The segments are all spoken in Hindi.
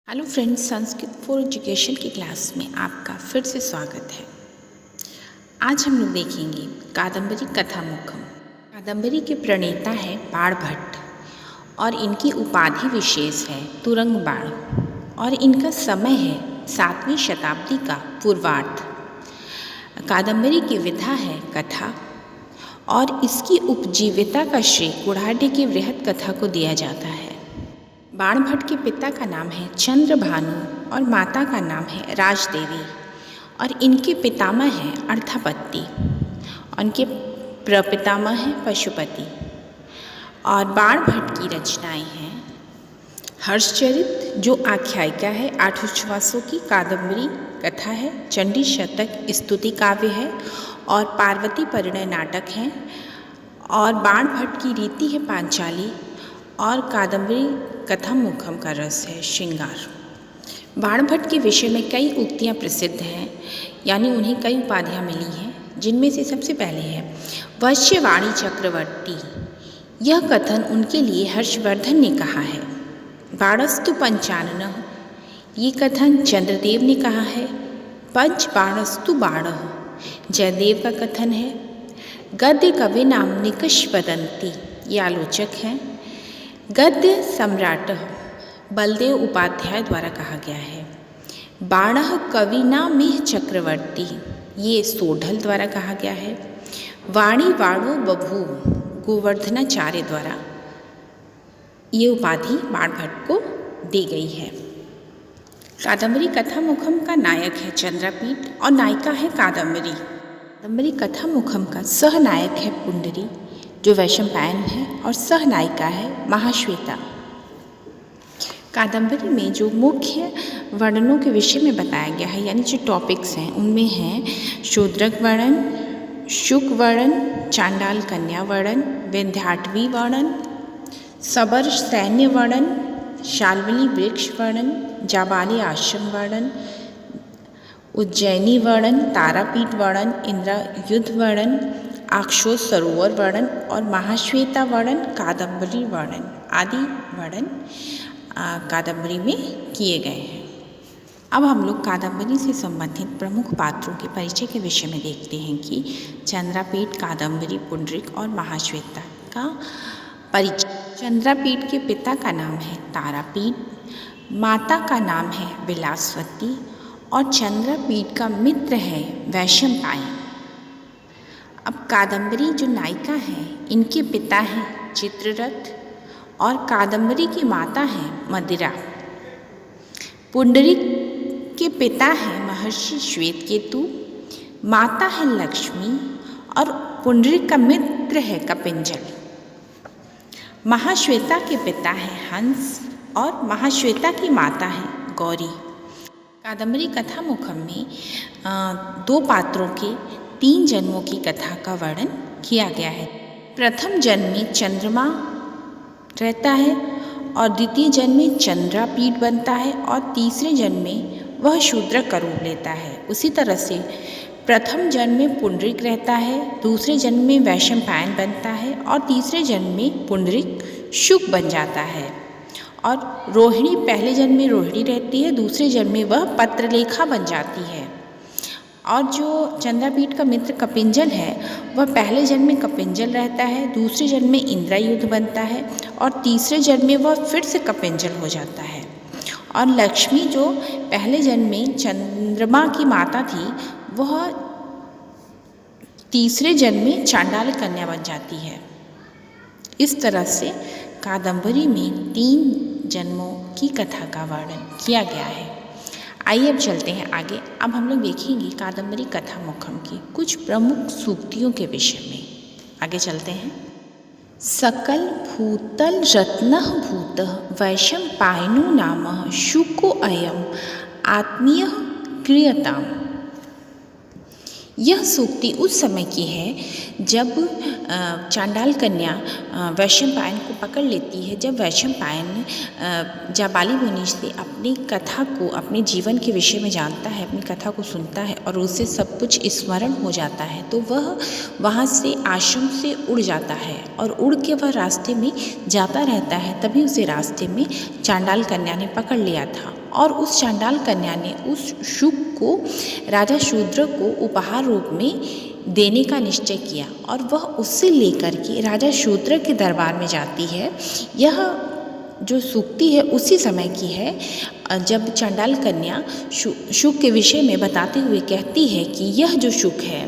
Hello friends, Sanskrit for education की क्लास में आपका फिर से स्वागत है। आज हम लोग देखेंगे कादम्बरी कथामुखम। कादम्बरी के प्रणेता है बाणभट्ट और इनकी उपाधि विशेष है तुरंग बाण और इनका समय है 7वीं शताब्दी का पूर्वार्ध। कादम्बरी की विधा है कथा और इसकी उपजीविका का श्रेय कुढ़ाडी की वृहत कथा को दिया जाता है। बाणभट्ट के पिता का नाम है चंद्रभानु और माता का नाम है राजदेवी और इनके पितामह हैं अर्थापत्ति और इनके प्रपितामह हैं पशुपति। और बाणभट्ट की रचनाएं हैं हर्षचरित जो आख्यायिका है, 8 उच्छ्वासों की कादम्बरी कथा है, चंडी शतक स्तुति काव्य है और पार्वती परिणय नाटक है। और बाणभट्ट की रीति है पांचाली और कादम्बरी कथामुखम का रस है श्रृंगार। बाणभट्ट के विषय में कई उक्तियाँ प्रसिद्ध हैं, यानी उन्हें कई उपाधियाँ मिली हैं, जिनमें से सबसे पहले है वश्यवाणी चक्रवर्ती। यह कथन उनके लिए हर्षवर्धन ने कहा है। बाणस्तु पंचाननः, ये कथन चंद्रदेव ने कहा है। पंच बाणस्तु बाणः, जयदेव का कथन है। गद्य कवि नाम निकष वदंती, ये आलोचक हैं। गद्य सम्राट बलदेव उपाध्याय द्वारा कहा गया है। बाणः कविना मेह चक्रवर्ती, ये सोढल द्वारा कहा गया है। वाणी वाणो बभूव, गोवर्धनाचार्य द्वारा ये उपाधि बाणभट्ट को दी गई है। कादम्बरी कथामुखम का नायक है चंद्रपीठ और नायिका है कादम्बरी। कादम्बरी कथामुखम का सहनायक है पुंडरी जो वैशंपायन है और सहनायिका है महाश्वेता। कादम्बरी में जो मुख्य वर्णनों के विषय में बताया गया है, यानी जो टॉपिक्स हैं, उनमें हैं शूद्रक वर्णन, शुक वर्णन, चांडाल कन्या वर्णन, विंध्याटवी वर्णन, सबर सैन्य वर्णन, शाल्मली वृक्ष वर्णन, जाबाली आश्रम वर्णन, उज्जैनी वर्णन, तारापीठ वर्णन, इंद्र युद्ध वर्णन, आक्षोष सरोवर वर्णन और महाश्वेता वर्णन, कादम्बरी वर्णन आदि वर्णन कादम्बरी में किए गए हैं। अब हम लोग कादम्बरी से संबंधित प्रमुख पात्रों के परिचय के विषय में देखते हैं कि चंद्रपीठ, कादम्बरी, पुंडरीक और महाश्वेता का परिचय। चंद्रपीठ के पिता का नाम है तारापीठ, माता का नाम है विलासवती और चंद्रपीठ का मित्र है वैशंपायन। अब कादम्बरी जो नायिका है, इनके पिता हैं चित्ररथ और कादम्बरी की माता है मदिरा। पुंडरीक के पिता हैं महर्षि श्वेतकेतु, माता है लक्ष्मी और पुंडरीक का मित्र है कपिंजल। महाश्वेता के पिता हैं हंस और महाश्वेता की माता है गौरी। कादम्बरी कथामुखम में 2 पात्रों के 3 जन्मों की कथा का वर्णन किया गया है। प्रथम जन्म में चंद्रमा रहता है और द्वितीय जन्म में चंद्रपीठ बनता है और तीसरे जन्म में वह शूद्रक का रूप लेता है। उसी तरह से प्रथम जन्म में पुंडरीक रहता है, दूसरे जन्म में वैशंपायन बनता है और तीसरे जन्म में पुंडरीक शुक बन जाता है। और रोहिणी पहले जन्म में रोहिणी रहती है, दूसरे जन्म में वह पत्रलेखा बन जाती है। और जो चंद्रपीठ का मित्र कपिंजल है, वह पहले जन्म में कपिंजल रहता है, दूसरे जन्म में इंद्रयुध बनता है और तीसरे जन्म में वह फिर से कपिंजल हो जाता है। और लक्ष्मी जो पहले जन्म में चंद्रमा की माता थी, वह तीसरे जन्म में चांडाल कन्या बन जाती है। इस तरह से कादम्बरी में 3 जन्मों की कथा का वर्णन किया गया है। आइए अब चलते हैं आगे। अब हम लोग देखेंगे कादम्बरी कथामुखम की कुछ प्रमुख सूक्तियों के विषय में। आगे चलते हैं। सकल भूतल रत्नः भूतः वैशंपायनो नामः शुको अयम आत्मीय क्रियताम्। यह सूक्ति उस समय की है जब चांडाल कन्या वैशंपायन को पकड़ लेती है, जब वैशंपायन जाबाली मुनि से अपनी कथा को, अपने जीवन के विषय में जानता है, अपनी कथा को सुनता है और उससे सब कुछ स्मरण हो जाता है, तो वह वहाँ से आश्रम से उड़ जाता है और उड़ के वह रास्ते में जाता रहता है। तभी उसे रास्ते में चांडाल कन्या ने पकड़ लिया था और उस चांडाल कन्या ने उस शुक को राजा शूद्र को उपहार रूप में देने का निश्चय किया और वह उससे लेकर के राजा शूद्र के दरबार में जाती है। यह जो सूक्ति है उसी समय की है जब चांडाल कन्या शुक के विषय में बताते हुए कहती है कि यह जो शुक है,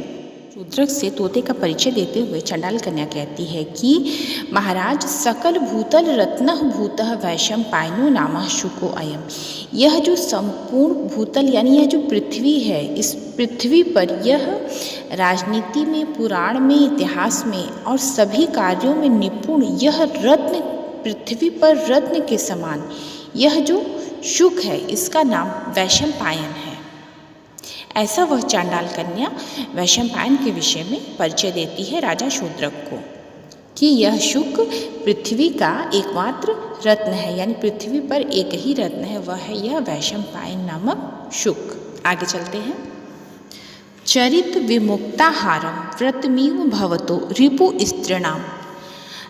शूद्रक से तोते का परिचय देते हुए चांडाल कन्या कहती है कि महाराज सकल भूतल रत्नः भूतः वैशम पायनो नामः शुको अयम। यह जो संपूर्ण भूतल यानी यह जो पृथ्वी है, इस पृथ्वी पर यह राजनीति में, पुराण में, इतिहास में और सभी कार्यों में निपुण यह रत्न, पृथ्वी पर रत्न के समान यह जो शुक है, इसका नाम वैशम पायन है। ऐसा वह चांडाल कन्या वैशंपायन के विषय में परिचय देती है राजा शूद्रक को कि यह शुक पृथ्वी का एकमात्र रत्न है, यानी पृथ्वी पर एक ही रत्न है, वह है यह वैशंपायन नामक शुक। आगे चलते हैं। चरित विमुक्ताहारम व्रतमीव भवतो रिपु स्त्रीणाम।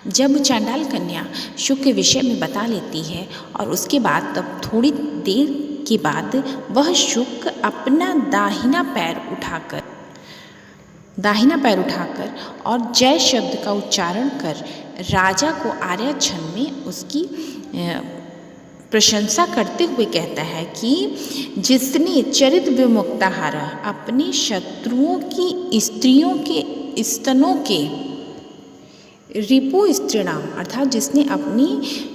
जब चांडाल कन्या शुक के विषय में बता लेती है और उसके बाद तब थोड़ी देर के बाद वह शुक अपना दाहिना पैर उठाकर और जय शब्द का उच्चारण कर राजा को आर्या छंद में उसकी प्रशंसा करते हुए कहता है कि जिसने चरित विमुक्ताहार अपने शत्रुओं की स्त्रियों के स्तनों के रिपु स्त्रीणाम अर्थात जिसने अपनी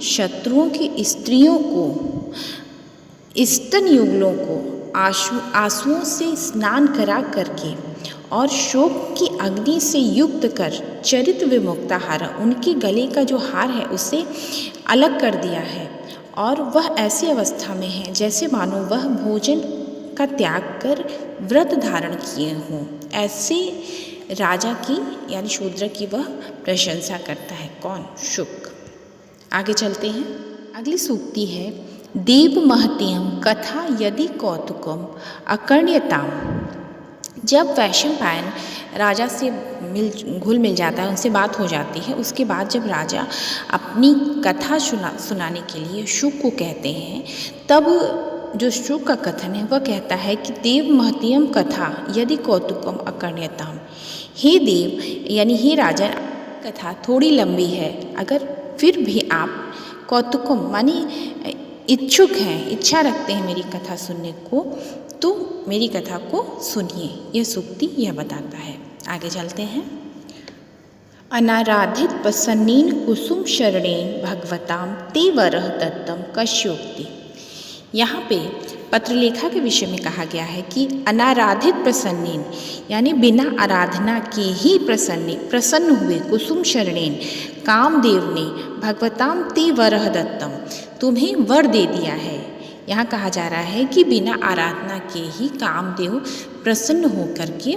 शत्रुओं की स्त्रियों को स्तन युगलों को आंसुओं से स्नान करा करके और शोक की अग्नि से युक्त कर चरित विमुक्ताहार उनके गले का जो हार है उसे अलग कर दिया है और वह ऐसी अवस्था में है जैसे मानो वह भोजन का त्याग कर व्रत धारण किए हों। ऐसे राजा की यानी शूद्र की वह प्रशंसा करता है। कौन? शुक। आगे चलते हैं। अगली सूक्ति है देव महत्यम कथा यदि कौतुकम अकर्ण्यताम। जब वैशंपायन राजा से घुल मिल जाता है, उनसे बात हो जाती है, उसके बाद जब राजा अपनी कथा सुनाने के लिए शुक को कहते हैं, तब जो शुक का कथन है वह कहता है कि देव महत्यम कथा यदि कौतुकम अकर्ण्यताम। हे देव यानी हे राजा, कथा थोड़ी लंबी है, अगर फिर भी आप कौतुकम मानी इच्छुक हैं, इच्छा रखते हैं मेरी कथा सुनने को, तो मेरी कथा को सुनिए। यह सूक्ति यह बताता है। आगे चलते हैं। अनाराधित प्रसन्नीन कुसुम शरणेन भगवताम ते वरह दत्तम कश्योक्ति। यहाँ पे पत्रलेखा के विषय में कहा गया है कि अनाराधित प्रसन्नीन यानी बिना आराधना के ही प्रसन्न हुए कुसुम शरणेन कामदेव ने भगवताम ते वरह दत्तम तुम्हें वर दे दिया है। यहाँ कहा जा रहा है कि बिना आराधना के ही कामदेव प्रसन्न होकर के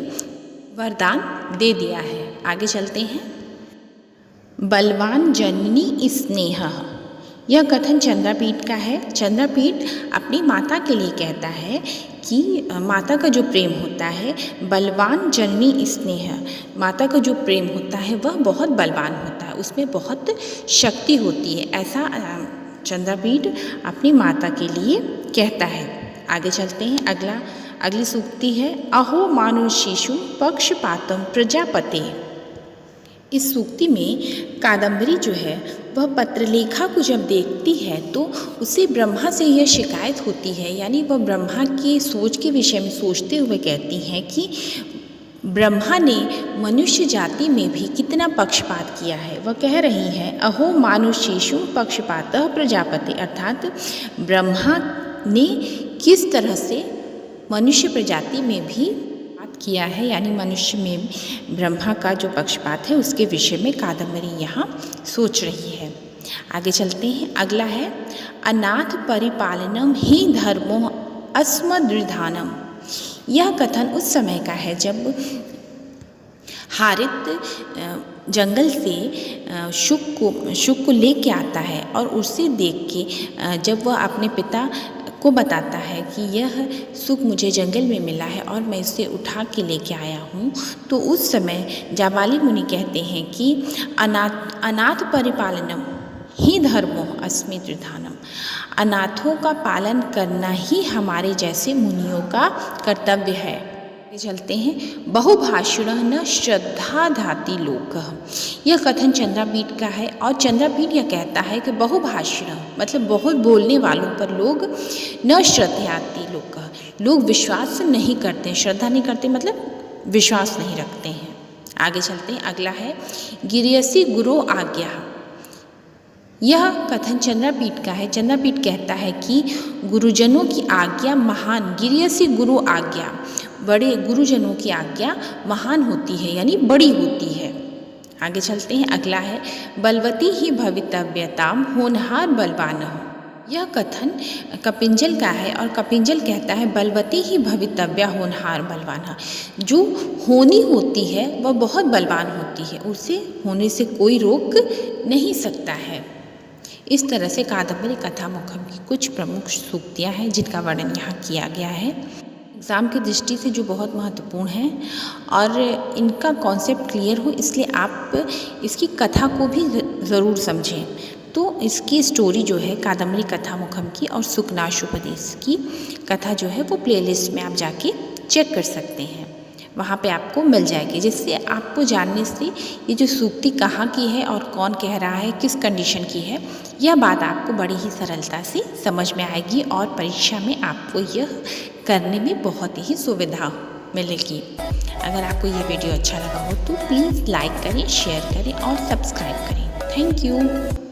वरदान दे दिया है। आगे चलते हैं। बलवान जननी स्नेह। यह कथन चंद्रापीठ का है। चंद्रापीठ अपनी माता के लिए कहता है कि माता का जो प्रेम होता है, बलवान जननी स्नेह, माता का जो प्रेम होता है वह बहुत बलवान होता है, उसमें बहुत शक्ति होती है, ऐसा चंद्रापीठ अपनी माता के लिए कहता है। आगे चलते हैं। अगली सूक्ति है अहो मानुषीषु पक्षपातम प्रजापते। इस सूक्ति में कादम्बरी जो है वह पत्रलेखा को जब देखती है तो उसे ब्रह्मा से यह शिकायत होती है, यानी वह ब्रह्मा की सोच के विषय में सोचते हुए कहती हैं कि ब्रह्मा ने मनुष्य जाति में भी कितना पक्षपात किया है। वह कह रही हैं अहो मानुषीषु पक्षपातः प्रजापति, अर्थात ब्रह्मा ने किस तरह से मनुष्य प्रजाति में भी बात किया है, यानी मनुष्य में ब्रह्मा का जो पक्षपात है उसके विषय में कादम्बरी यहाँ सोच रही है। आगे चलते हैं। अगला है अनाथ परिपालनम ही धर्मो अस्मद्विधानम। यह कथन उस समय का है जब हारित जंगल से शुक को लेके आता है और उसे देख के जब वह अपने पिता को बताता है कि यह सुख मुझे जंगल में मिला है और मैं इसे उठा के लेके आया हूँ, तो उस समय जाबाली मुनि कहते हैं कि अनाथ परिपालनम ही धर्मो अस्मि त्रिधानम। अनाथों का पालन करना ही हमारे जैसे मुनियों का कर्तव्य है। चलते हैं। बहुभाषिण न श्रद्धा धाति लोकः। यह कथन चंद्रापीठ का है और चंद्रापीठ यह कहता है कि बहुभाषिण मतलब बहुत बोलने वालों पर लोग न श्रद्धाति लोकः, लोग विश्वास नहीं करते, श्रद्धा नहीं करते मतलब विश्वास नहीं रखते हैं। आगे चलते हैं। अगला है गिरियसि गुरो आज्ञा। यह कथन चंद्रापीठ का है। चंद्रापीठ कहता है कि गुरुजनों की आज्ञा महान, गिरियसि गुरु आज्ञा, बड़े गुरुजनों की आज्ञा महान होती है यानी बड़ी होती है। आगे चलते हैं। अगला है बलवती ही भवितव्यताम होनहार बलवानः। यह कथन कपिंजल का है और कपिंजल कहता है बलवती ही भवितव्या होनहार बलवानः। जो होनी होती है वह बहुत बलवान होती है, उसे होने से कोई रोक नहीं सकता है। इस तरह से कादम्बरी कथामुखम की कुछ प्रमुख सूक्तियाँ हैं जिनका वर्णन यहाँ किया गया है। एग्ज़ाम की दृष्टि से जो बहुत महत्वपूर्ण है और इनका कॉन्सेप्ट क्लियर हो, इसलिए आप इसकी कथा को भी ज़रूर समझें। तो इसकी स्टोरी जो है कादम्बरी कथामुखम की और सुकनाशोपदेश की कथा जो है वो प्लेलिस्ट में आप जाके चेक कर सकते हैं, वहाँ पे आपको मिल जाएगी, जिससे आपको जानने से ये जो सूक्ति कहाँ की है और कौन कह रहा है, किस कंडीशन की है, यह बात आपको बड़ी ही सरलता से समझ में आएगी और परीक्षा में आपको यह करने में बहुत ही सुविधा मिलेगी। अगर आपको ये वीडियो अच्छा लगा हो तो प्लीज़ लाइक करें, शेयर करें और सब्सक्राइब करें। Thank you.